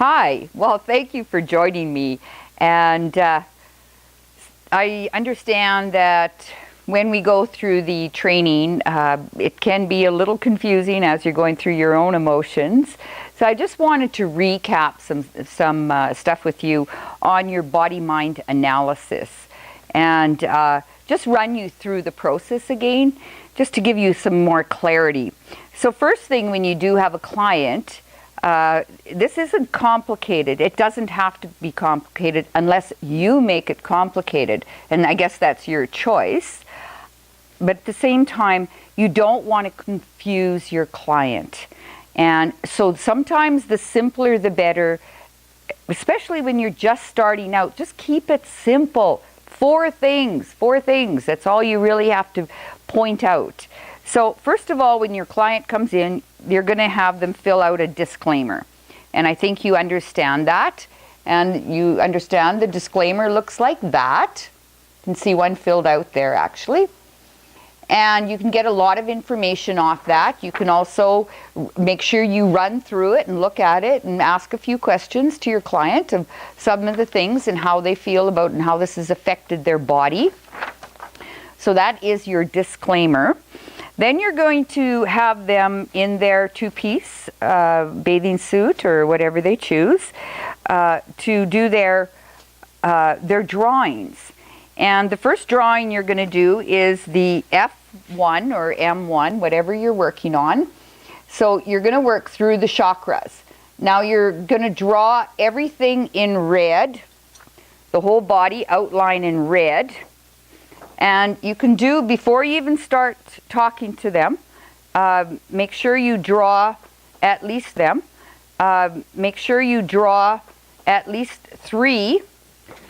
Hi, well, thank you for joining me. And I understand that when we go through the training, it can be a little confusing as you're going through your own emotions. So I just wanted to recap some stuff with you on your body-mind analysis and just run you through the process again, just to give you some more clarity. So first thing, when you do have a client, this isn't complicated. It doesn't have to be complicated unless you make it complicated. And I guess that's your choice. But at the same time, you don't want to confuse your client. And so sometimes the simpler the better, especially when you're just starting out. Just keep it simple. Four things. That's all you really have to point out. So first of all, when your client comes in, you're going to have them fill out a disclaimer. And I think you understand that. And you understand the disclaimer looks like that. You can see one filled out there actually. And you can get a lot of information off that. You can also make sure you run through it and look at it and ask a few questions to your client of some of the things and how they feel about and how this has affected their body. So that is your disclaimer. Then you're going to have them in their two-piece bathing suit or whatever they choose to do their drawings. And the first drawing you're going to do is the F1 or M1, whatever you're working on. So you're going to work through the chakras. Now you're going to draw everything in red, the whole body outline in red. And you can do, before you even start talking to them, make sure you draw at least them. Make sure you draw at least 3.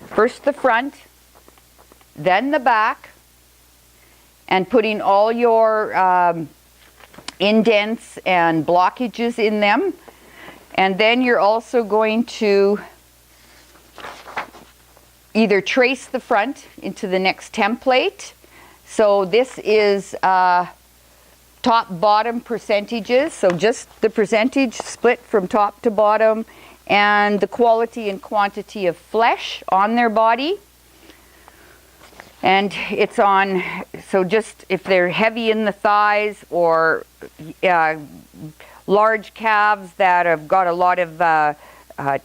First the front, then the back, and putting all your indents and blockages in them. And then you're also going to either trace the front into the next template. So this is top-bottom percentages, so just the percentage split from top to bottom, and the quality and quantity of flesh on their body. And it's on, so just if they're heavy in the thighs or large calves that have got a lot of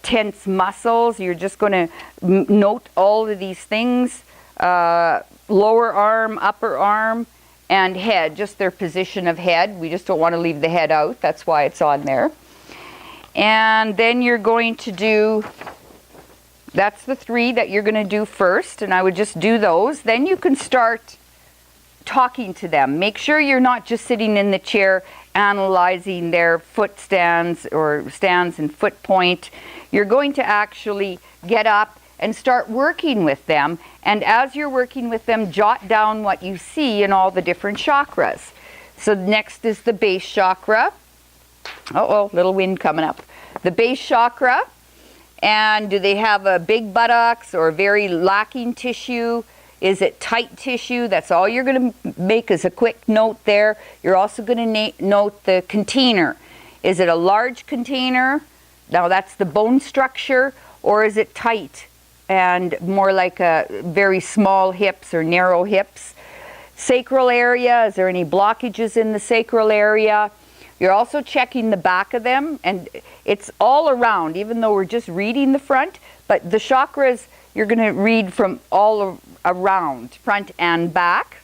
tense muscles, you're just going to note all of these things, lower arm, upper arm, and head, just their position of head. We just don't want to leave the head out, that's why it's on there. And then you're going to do, that's the 3 that you're going to do first, and I would just do those. Then you can start talking to them. Make sure you're not just sitting in the chair analyzing their foot stands or stands and foot point. You're going to actually get up and start working with them. And as you're working with them, jot down what you see in all the different chakras. So next is the base chakra. Uh-oh, little wind coming up. The base chakra. And do they have a big buttocks or very lacking tissue? Is it tight tissue? That's all you're going to make as a quick note there. You're also going to note the container. Is it a large container? Now that's the bone structure. Or is it tight and more like a very small hips or narrow hips? Sacral area, is there any blockages in the sacral area? You're also checking the back of them, and it's all around, even though we're just reading the front, but the chakras you're going to read from all around, front and back.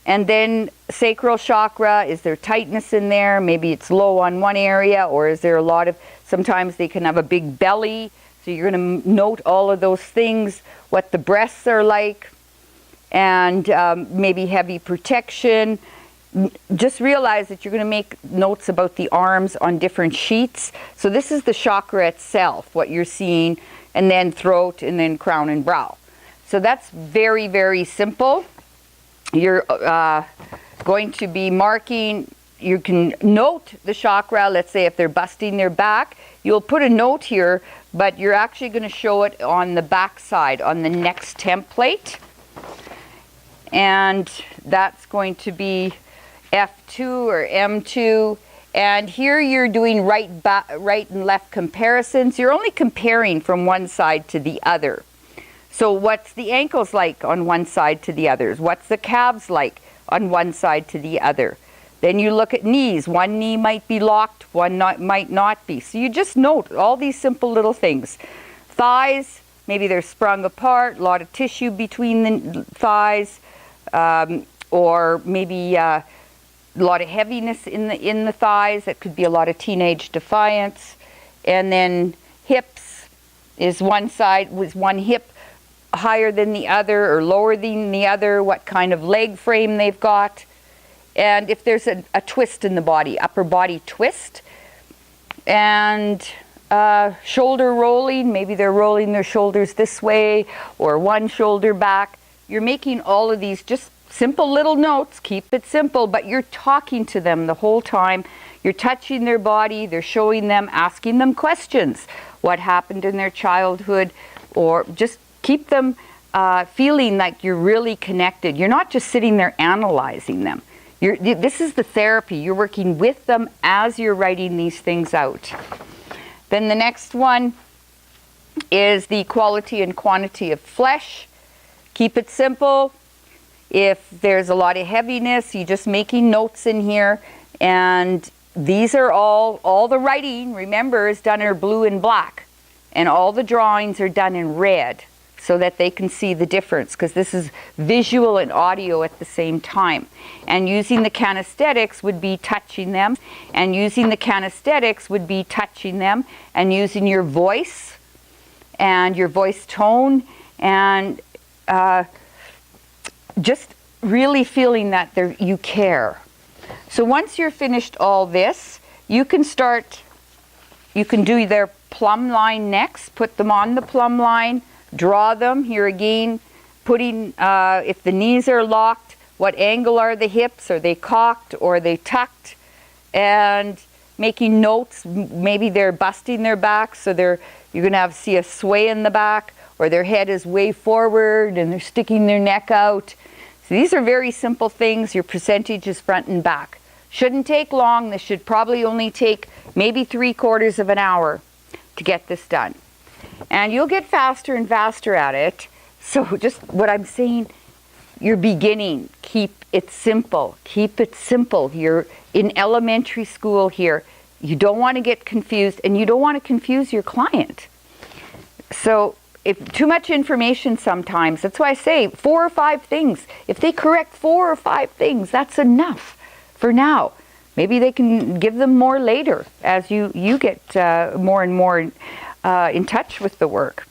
And then sacral chakra, is there tightness in there? Maybe it's low on one area, or is there a lot of, sometimes they can have a big belly, so you're going to note all of those things, what the breasts are like, and maybe heavy protection. Just realize that you're going to make notes about the arms on different sheets. So this is the chakra itself, what you're seeing, and then throat, and then crown and brow. So that's very, very simple. You're going to be marking, you can note the chakra. Let's say if they're busting their back, you'll put a note here, but you're actually going to show it on the back side, on the next template. And that's going to be F2 or M2, And here you're doing right and left comparisons. You're only comparing from one side to the other. So what's the ankles like on one side to the others? What's the calves like on one side to the other? Then you look at knees. One knee might be locked, one might not be. So you just note all these simple little things. Thighs, maybe they're sprung apart, a lot of tissue between the thighs, or maybe a lot of heaviness in the thighs. That could be a lot of teenage defiance. And then hips is one side, with one hip higher than the other or lower than the other, what kind of leg frame they've got, and if there's a twist in the body, upper body twist, and shoulder rolling, maybe they're rolling their shoulders this way or one shoulder back. You're making all of these just simple little notes. Keep it simple, but you're talking to them the whole time. You're touching their body, they're showing them, asking them questions. What happened in their childhood, or just keep them feeling like you're really connected. You're not just sitting there analyzing them. This is the therapy. You're working with them as you're writing these things out. Then the next one is the quality and quantity of flesh. Keep it simple. If there's a lot of heaviness, you're just making notes in here. And these are all the writing, remember, is done in blue and black. And all the drawings are done in red, so that they can see the difference, because this is visual and audio at the same time. And using the kinesthetics would be touching them, and using the kinesthetics would be touching them, and using your voice and your voice tone, and just really feeling that you care. So once you're finished all this, you can do their plumb line next. Put them on the plumb line. Draw them. Here again, putting, if the knees are locked, what angle are the hips? Are they cocked or are they tucked? And making notes. Maybe they're busting their back, so you're going to see a sway in the back, or their head is way forward and they're sticking their neck out. So these are very simple things. Your percentage is front and back. Shouldn't take long. This should probably only take maybe 3/4 of an hour to get this done. And you'll get faster and faster at it. So just what I'm saying, you're beginning. Keep it simple. Keep it simple. You're in elementary school here. You don't want to get confused, and you don't want to confuse your client. So if too much information sometimes, that's why I say 4 or 5 things. If they correct 4 or 5 things, that's enough for now. Maybe they can give them more later as you get more and more in touch with the work.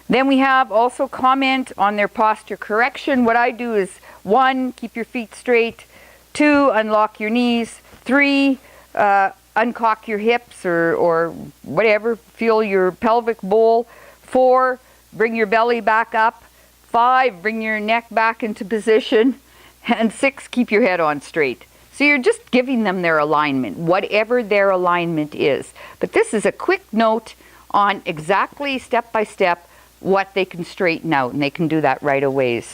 Then we have also comment on their posture correction. What I do is 1, keep your feet straight. 2, unlock your knees. 3, uncock your hips or whatever. Feel your pelvic bowl. 4, bring your belly back up. 5, bring your neck back into position. And 6, keep your head on straight. So you're just giving them their alignment, whatever their alignment is. But this is a quick note on exactly step by step what they can straighten out, and they can do that right away.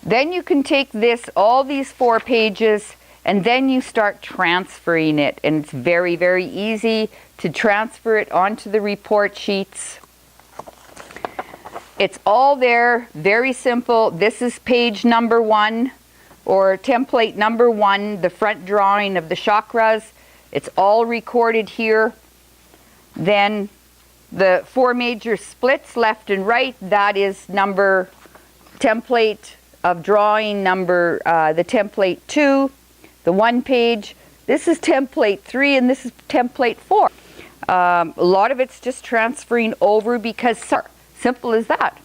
Then you can take this, all these 4 pages, and then you start transferring it. And it's very, very easy to transfer it onto the report sheets. It's all there, very simple. This is page number 1. Or template number 1, the front drawing of the chakras. It's all recorded here. Then the 4 major splits, left and right, that is template of drawing number, the template 2, the 1 page. This is template 3, and this is template 4. A lot of it's just transferring over because simple as that.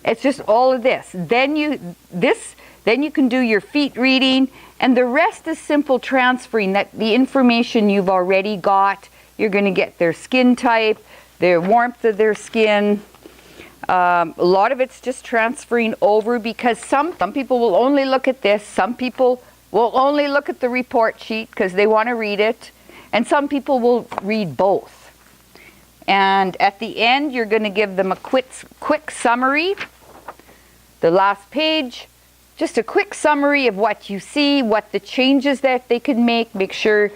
It's just all of this. Then you can do your feet reading, and the rest is simple transferring that the information you've already got. You're going to get their skin type, their warmth of their skin. A lot of it's just transferring over because some people will only look at this. Some people will only look at the report sheet because they want to read it. And some people will read both. And at the end, you're going to give them a quick summary. The last page. Just a quick summary of what you see, what the changes that they can make. Make sure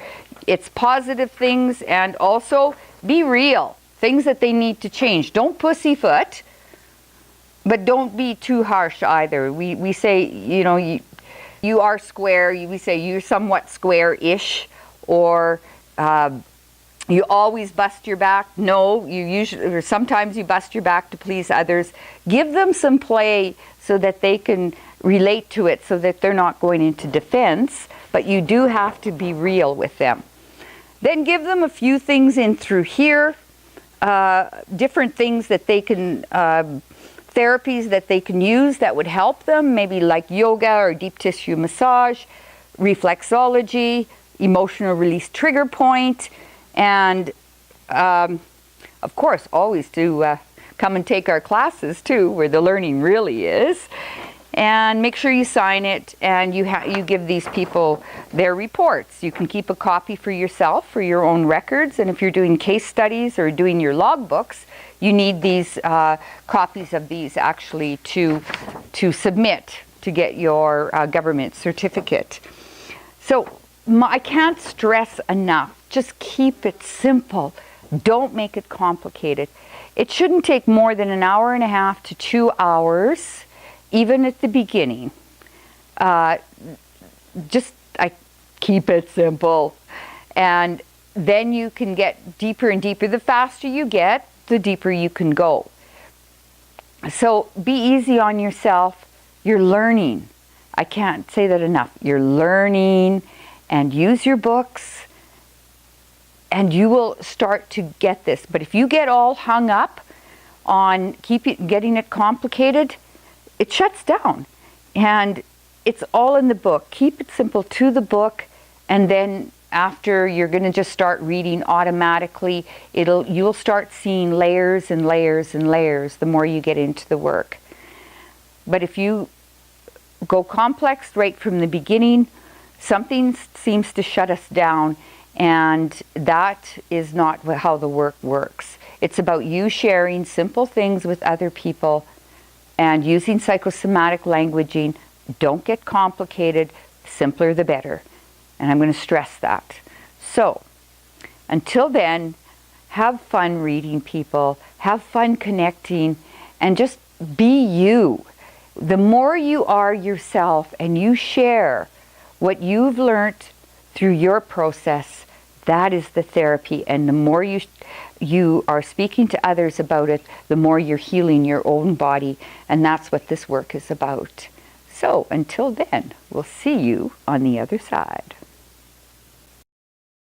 It's positive things, and also be real. Things that they need to change. Don't pussyfoot, but don't be too harsh either. We say, you know, you are square. We say you're somewhat square-ish, or you always bust your back. No, you usually, or sometimes you bust your back to please others. Give them some play so that they can relate to it, so that they're not going into defense, but you do have to be real with them. Then give them a few things in through here, different things that they can, therapies that they can use that would help them, maybe like yoga or deep tissue massage, reflexology, emotional release trigger point, and of course always to come and take our classes too, where the learning really is. And make sure you sign it, and you give these people their reports. You can keep a copy for yourself, for your own records, and if you're doing case studies or doing your logbooks, you need these copies of these actually to submit to get your government certificate. So I can't stress enough, just keep it simple. Don't make it complicated. It shouldn't take more than an hour and a half to 2 hours. Even at the beginning, I keep it simple, and then you can get deeper and deeper. The faster you get, the deeper you can go. So be easy on yourself. You're learning. I can't say that enough. You're learning, and use your books, and you will start to get this. But if you get all hung up on getting it complicated, it shuts down, and it's all in the book. Keep it simple to the book, and then after, you're going to just start reading automatically. You'll start seeing layers and layers and layers the more you get into the work. But if you go complex right from the beginning, something seems to shut us down, and that is not how the work works. It's about you sharing simple things with other people and using psychosomatic languaging. Don't get complicated. Simpler the better. And I'm going to stress that. So, until then, have fun reading people. Have fun connecting. And just be you. The more you are yourself and you share what you've learned through your process, that is the therapy. And the more you are speaking to others about it, the more you're healing your own body, and that's what this work is about. So until then, we'll see you on the other side.